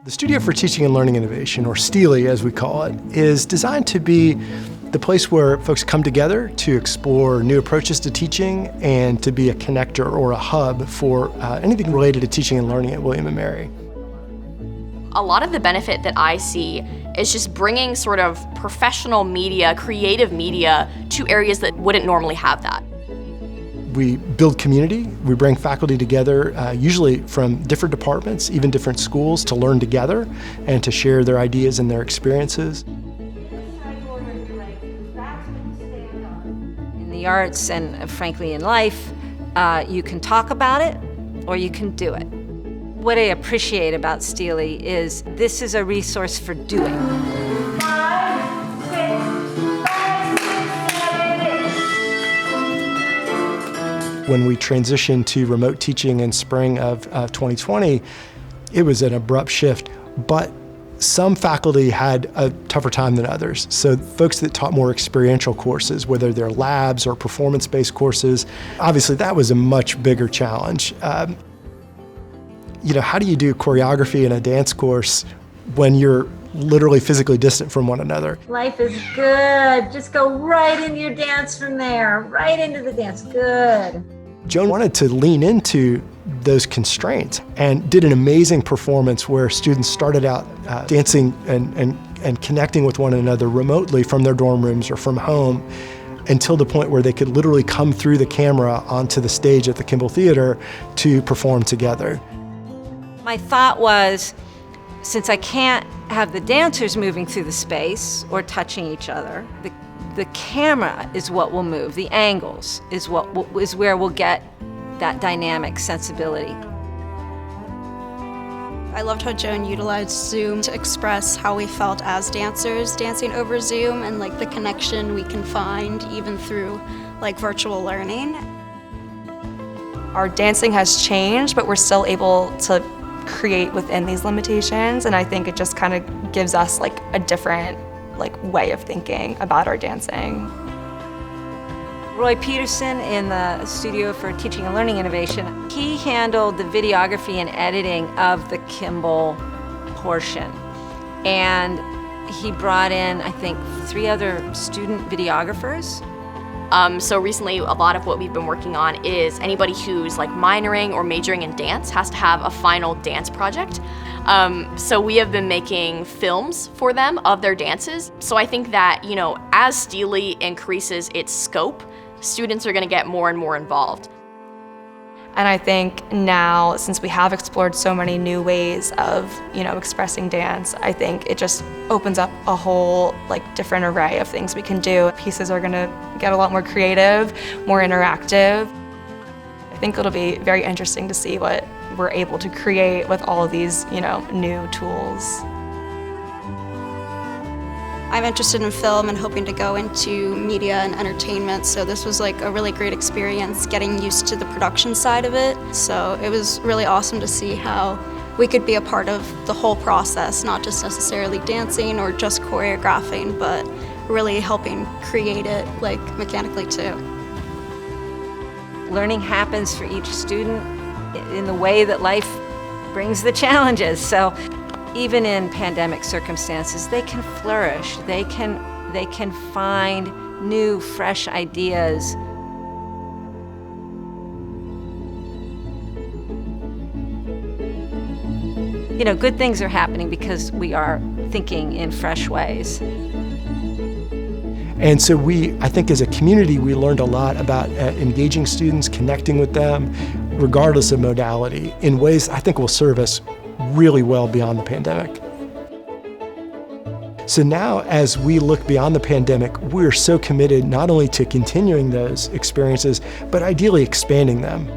The Studio for Teaching and Learning Innovation, or STLI as we call it, is designed to be the place where folks come together to explore new approaches to teaching and to be a connector or a hub for anything related to teaching and learning at William & Mary. A lot of the benefit that I see is just bringing sort of professional media, creative media to areas that wouldn't normally have that. We build community, we bring faculty together, usually from different departments, even different schools, to learn together and to share their ideas and their experiences. In the arts and frankly in life, you can talk about it or you can do it. What I appreciate about STLI is this is a resource for doing. When we transitioned to remote teaching in spring of 2020, it was an abrupt shift, but some faculty had a tougher time than others. So folks that taught more experiential courses, whether they're labs or performance-based courses, obviously that was a much bigger challenge. How do you do choreography in a dance course when you're literally physically distant from one another? Life is good. Just go right into your dance from there, right into the dance. Good. Joan wanted to lean into those constraints and did an amazing performance where students started out dancing and connecting with one another remotely from their dorm rooms or from home until the point where they could literally come through the camera onto the stage at the Kimball Theater to perform together. My thought was, since I can't have the dancers moving through the space or touching each other, the camera is what will move. The angles is where we'll get that dynamic sensibility. I loved how Joan utilized Zoom to express how we felt as dancers dancing over Zoom and the connection we can find even through virtual learning. Our dancing has changed, but we're still able to create within these limitations, and I think it just kind of gives us a different way of thinking about our dancing. Roy Peterson in the Studio for Teaching and Learning Innovation, he handled the videography and editing of the Kimball portion. And he brought in, I think, 3 other student videographers. So recently, a lot of what we've been working on is anybody who's minoring or majoring in dance has to have a final dance project. So we have been making films for them of their dances. So I think that, as STLI increases its scope, students are going to get more and more involved. And I think now, since we have explored so many new ways of, expressing dance, I think it just opens up a whole, different array of things we can do. Pieces are gonna get a lot more creative, more interactive. I think it'll be very interesting to see what we're able to create with all of these, new tools. I'm interested in film and hoping to go into media and entertainment, so this was a really great experience getting used to the production side of it. So it was really awesome to see how we could be a part of the whole process, not just necessarily dancing or just choreographing, but really helping create it mechanically too. Learning happens for each student in the way that life brings the challenges. So even in pandemic circumstances, they can flourish. They can find new, fresh ideas. Good things are happening because we are thinking in fresh ways. And so I think as a community, we learned a lot about engaging students, connecting with them, regardless of modality, in ways I think will serve us really well beyond the pandemic. So now, as we look beyond the pandemic, we're so committed not only to continuing those experiences, but ideally expanding them.